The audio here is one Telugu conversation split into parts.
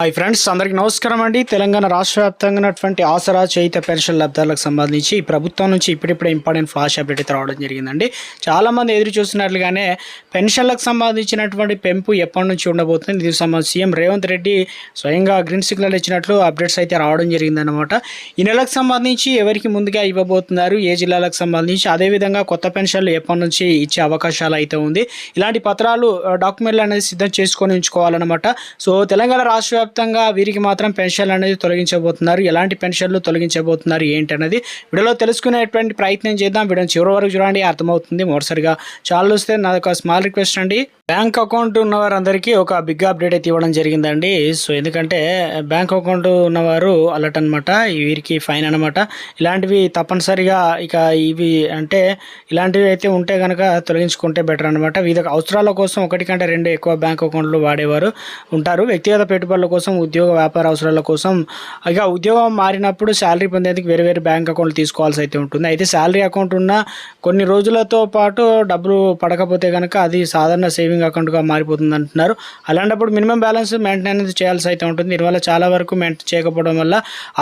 హాయ్ ఫ్రెండ్స్, అందరికీ నమస్కారం అండి. తెలంగాణ రాష్ట్ర వ్యాప్తంగా ఉన్నటువంటి ఆసరా చేయుత పెన్షన్ లబ్ధాలకు సంబంధించి ప్రభుత్వం నుంచి ఇప్పుడిప్పుడే ఇంపార్టెంట్ ఫ్లాష్ అప్డేట్ అయితే రావడం జరిగిందండి. చాలామంది ఎదురు చూస్తున్నట్లుగానే పెన్షన్లకు సంబంధించినటువంటి పెంపు ఎప్పటి నుంచి ఉండబోతుంది, దీనికి సంబంధించి సీఎం రేవంత్ రెడ్డి స్వయంగా గ్రీన్ సిగ్నల్ ఇచ్చినట్లు అప్డేట్స్ అయితే రావడం జరిగిందనమాట. ఈ నెలకు సంబంధించి ఎవరికి ముందుగా ఇవ్వబోతున్నారు, ఏ జిల్లాలకు సంబంధించి, అదేవిధంగా కొత్త పెన్షన్లు ఎప్పటి నుంచి ఇచ్చే అవకాశాలు అయితే ఉంది. ఇలాంటి పత్రాలు డాక్యుమెంట్లు అనేది సిద్ధం చేసుకొని ఉంచుకోవాలన్నమాట. సో తెలంగాణ రాష్ట్ర వ్యాప్తంగా వీరికి మాత్రం పెన్షన్లు అనేది తొలగించబోతున్నారు. ఎలాంటి పెన్షన్లు తొలగించబోతున్నారు ఏంటి అనేది వీడియోలో తెలుసుకునేటువంటి ప్రయత్నం చేద్దాం. వీడియోని చివరి వరకు చూడండి, అర్థమవుతుంది. మొదటిసారిగా ఛానల్ వస్తే నాది ఒక స్మాల్ రిక్వెస్ట్ అండి, బ్యాంక్ అకౌంట్ ఉన్నవారందరికీ ఒక బిగ్ అప్డేట్ అయితే ఇవ్వడం జరిగిందండి. సో ఎందుకంటే బ్యాంక్ అకౌంట్ ఉన్నవారు అలర్ట్ అనమాట, వీరికి ఫైన్ అనమాట. ఇలాంటివి తప్పనిసరిగా ఇవి అంటే ఇలాంటివి అయితే ఉంటే కనుక తొలగించుకుంటే బెటర్ అనమాట. వీళ్ళకి అవసరాల కోసం ఒకటి కంటే రెండు ఎక్కువ బ్యాంక్ అకౌంట్లు వాడేవారు ఉంటారు. వ్యక్తిగత పెట్టుబడుల కోసం, ఉద్యోగ వ్యాపార అవసరాల కోసం, ఉద్యోగం మారినప్పుడు శాలరీ పొందేందుకు వేరే వేరే బ్యాంక్ అకౌంట్లు తీసుకోవాల్సి అయితే ఉంటుంది. అయితే శాలరీ అకౌంట్ ఉన్న కొన్ని రోజులతో పాటు డబ్బులు పడకపోతే కనుక అది సాధారణ సేవింగ్ అకౌంట్గా మారిపోతుంది అంటున్నారు. అలాంటప్పుడు మినిమం బ్యాలెన్స్ మెయింటైన్ అనేది చేయాల్సి అయితే ఉంటుంది. దీనివల్ల చాలా వరకు మెయింటైన్ చేయకపోవడం వల్ల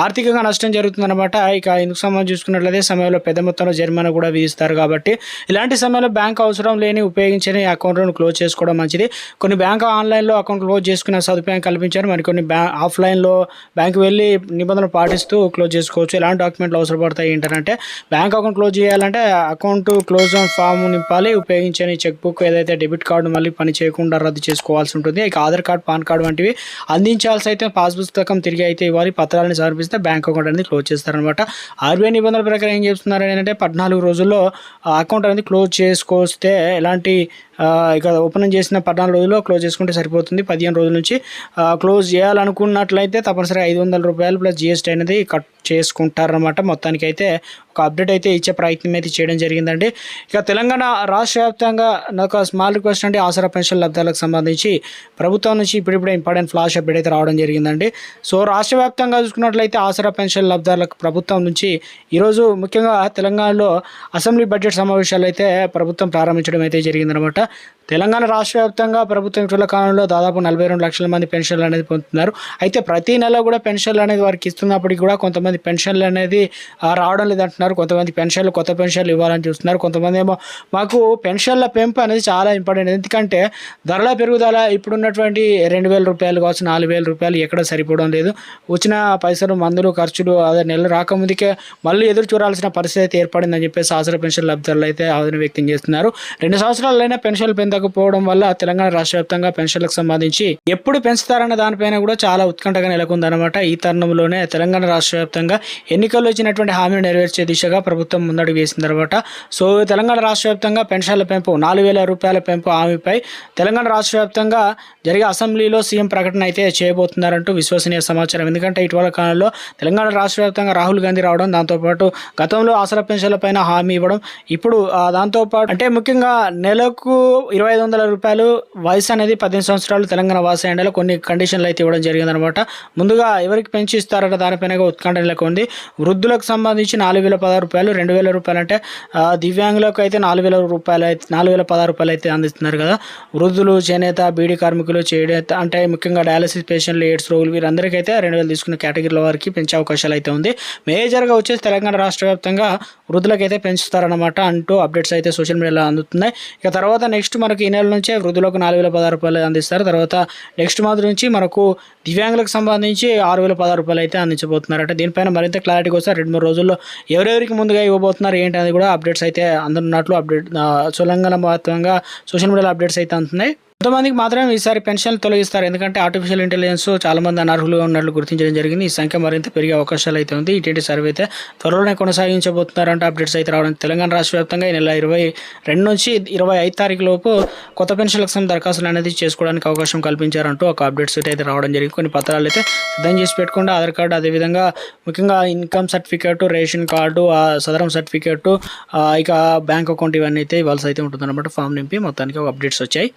ఆర్థికంగా నష్టం జరుగుతుందన్నమాట. ఇందుకు సంబంధించి చూసుకున్నట్లయితే సమయంలో పెద్ద మొత్తంలో జరిమానా కూడా విధిస్తారు. కాబట్టి ఇలాంటి సమయంలో బ్యాంక్ అవసరం లేని ఉపయోగించని అకౌంట్లను క్లోజ్ చేసుకోవడం మంచిది. కొన్ని బ్యాంక్ ఆన్లైన్లో అకౌంట్ క్లోజ్ చేసుకునే సదుపాయం కల్పించారు. మరికొన్ని ఆఫ్లైన్లో బ్యాంకు వెళ్ళి నిబంధనలు పాటిస్తూ క్లోజ్ చేసుకోవచ్చు. ఎలాంటి డాక్యుమెంట్లు అవసరపడతాయి ఏంటంటే, బ్యాంక్ అకౌంట్ క్లోజ్ చేయాలంటే అకౌంట్ క్లోజ్ ఫామ్ నింపాలి. ఉపయోగించని చెక్ బుక్, ఏదైతే డెబిట్ కార్డు మళ్ళీ పని చేయకుండా రద్దు చేసుకోవాల్సి ఉంటుంది. ఆధార్ కార్డు, పాన్ కార్డు వంటివి అందించాల్సి అయితే, పాస్ పుస్తకం తిరిగి అయితే ఇవ్వాలి. పత్రాలను సమర్పిస్తే బ్యాంక్ అకౌంట్ అనేది క్లోజ్ చేస్తారనమాట. ఆర్బీఐ నిబంధనల ప్రకారం ఏం చెప్తున్నారు అంటే 14 రోజుల్లో అకౌంట్ అనేది క్లోజ్ చేసుకొస్తే ఎలాంటి ఓపెన్ చేసిన 14 రోజుల్లో క్లోజ్ చేసుకుంటే సరిపోతుంది. 15 రోజుల నుంచి క్లోజ్ చేయాలనుకున్నట్లయితే తప్పనిసరిగా ₹500 ప్లస్ GST అనేది కట్ చేసుకుంటారనమాట. మొత్తానికి అయితే ఒక అప్డేట్ అయితే ఇచ్చే ప్రయత్నం అయితే చేయడం జరిగిందండి. తెలంగాణ రాష్ట్ర వ్యాప్తంగా నాకు స్మాల్ రిక్వెస్ట్ అంటే, ఆసరా పెన్షన్ లబ్ధాలకు సంబంధించి ప్రభుత్వం నుంచి ఇప్పుడిప్పుడే ఇంపార్టెంట్ ఫ్లాష్ అప్డేట్ అయితే రావడం జరిగిందండి. సో రాష్ట్ర వ్యాప్తంగా చూసుకున్నట్లయితే ఆసరా పెన్షన్ లబ్ధాలకు ప్రభుత్వం నుంచి ఈరోజు ముఖ్యంగా తెలంగాణలో అసెంబ్లీ బడ్జెట్ సమావేశాలు అయితే ప్రభుత్వం ప్రారంభించడం అయితే జరిగిందనమాట. తెలంగాణ రాష్ట్ర వ్యాప్తంగా ప్రభుత్వం ఇటీవల కాలంలో దాదాపు 42 లక్షల మంది పెన్షన్లు అనేది పొందుతున్నారు. అయితే ప్రతి నెల కూడా పెన్షన్లు అనేది వారికి ఇస్తున్నప్పటికీ కూడా కొంతమంది పెన్షన్లు అనేది రావడం లేదంటున్నారు. కొంతమంది పెన్షన్లు, కొత్త పెన్షన్లు ఇవ్వాలని చూస్తున్నారు. కొంతమంది ఏమో మాకు పెన్షన్ల పెంపు అనేది చాలా ఇంపార్టెంట్, ఎందుకంటే ధరల పెరుగుదల ఇప్పుడున్నటువంటి ₹2,000 కావచ్చు, ₹4,000 ఎక్కడ సరిపోవడం లేదు. వచ్చిన పైసలు, మందులు, ఖర్చులు అదే నెలలు రాకముందుకే మళ్ళీ ఎదురు చూడాల్సిన పరిస్థితి అయితే ఏర్పడిందని చెప్పేసి ఆసరా పెన్షన్ లబ్ధారులు అయితే ఆవేదన వ్యక్తం చేస్తున్నారు. 2 సంవత్సరాలైనా పెన్షన్లు పెంచకపోవడం వల్ల తెలంగాణ రాష్ట్ర వ్యాప్తంగా పెన్షన్లకు సంబంధించి ఎప్పుడు పెంచుతారన్న దానిపైన కూడా చాలా ఉత్కంఠగా నెలకొందనమాట. ఈ తరుణంలోనే తెలంగాణ రాష్ట్ర వ్యాప్తంగా ఎన్నికల్లో ఇచ్చినటువంటి హామీని నెరవేర్చే దిశగా ప్రభుత్వం ముందడుగు వేసిందనమాట. సో తెలంగాణ రాష్ట్ర వ్యాప్తంగా పెన్షన్ల పెంపు, ₹4,000 పెంపు హామీపై తెలంగాణ రాష్ట్ర వ్యాప్తంగా జరిగే అసెంబ్లీలో సీఎం ప్రకటన అయితే చేయబోతున్నారంటూ విశ్వసనీయ సమాచారం. ఎందుకంటే ఇటీవల కాలంలో తెలంగాణ రాష్ట్ర వ్యాప్తంగా రాహుల్ గాంధీ రావడం, దాంతోపాటు గతంలో ఆసరా పెన్షన్ల పైన హామీ ఇవ్వడం, ఇప్పుడు దాంతోపాటు అంటే ముఖ్యంగా నెలకు ₹2,500 వయసు అనేది 18 సంవత్సరాలు తెలంగాణ వాసి ఎండలో కొన్ని కండిషన్లు అయితే ఇవ్వడం జరిగిందనమాట. ముందుగా ఎవరికి పెంచి ఇస్తారట దానిపైన ఉత్కంఠ నెలకొంది. వృద్ధులకు సంబంధించి ₹4,016, ₹2,000 అంటే దివ్యాంగులకు అయితే ₹4,016 అయితే అందిస్తున్నారు కదా. వృద్ధులు, చేనేత, బీడీ కార్మికులు, చేనేత అంటే ముఖ్యంగా డయాలసిస్ పేషెంట్లు, ఎయిడ్స్ రోగులు, వీరందరికీ అయితే 2,000 తీసుకున్న కేటగిరీల వారికి పెంచే అవకాశాలు అయితే ఉంది. మేజర్గా వచ్చేసి తెలంగాణ రాష్ట్ర వ్యాప్తంగా వృద్ధులకైతే పెంచుతారనమాట అంటూ అప్డేట్స్ అయితే సోషల్ మీడియాలో అందుతున్నాయి. తర్వాత నెక్స్ట్ మనకి ఈ నెల నుంచే వృద్ధులకు ₹4,016 అందిస్తారు. తర్వాత నెక్స్ట్ మంత్ నుంచి మనకు దివ్యాంగులకు సంబంధించి ₹6,016 అయితే అందించబోతున్నారట. దీనిపైన మరింత క్లారిటీ కోసం 2-3 రోజుల్లో ఎవరెవరికి ముందుగా ఇవ్వబోతున్నారు ఏంటి అనేది కూడా అప్డేట్స్ అయితే అందుతున్నట్లు తెలంగాణ మొత్తంగా సోషల్ మీడియాలో అప్డేట్స్ అయితే అందుతున్నాయి. కొంతమందికి మాత్రమే ఈసారి పెన్షన్లు తొలగిస్తారు, ఎందుకంటే ఆర్టిఫిషియల్ ఇంటెలిజెన్స్ చాలా మంది అనర్హులుగా ఉన్నట్లు గుర్తించడం జరిగింది. ఈ సంఖ్య మరింత పెరిగే అవకాశాలు అయితే ఉంది. ఇటువంటి సర్వే అయితే త్వరలోనే కొనసాగించబోతున్నారంటే అప్డేట్స్ అయితే రావడం. తెలంగాణ రాష్ట్ర వ్యాప్తంగా ఈ నెల 22 నుంచి 25 తారీఖు లోపు కొత్త పెన్షన్లకు దరఖాస్తులు అనేది చేసుకోవడానికి అవకాశం కల్పించారంటూ ఒక అప్డేట్స్ అయితే రావడం జరిగింది. కొన్ని పత్రాలు అయితే సిద్ధం చేసి పెట్టుకుంటే ఆధార్ కార్డు, అదేవిధంగా ముఖ్యంగా ఇన్కమ్ సర్టిఫికేట్, రేషన్ కార్డు, సదరం సర్టిఫికేట్, బ్యాంక్ అకౌంట్ ఇవన్నీ అయితే ఇవ్వాల్సి అయితే ఉంటుందన్నమాట. ఫామ్ నింపి మొత్తానికి ఒక అప్డేట్స్ వచ్చాయి.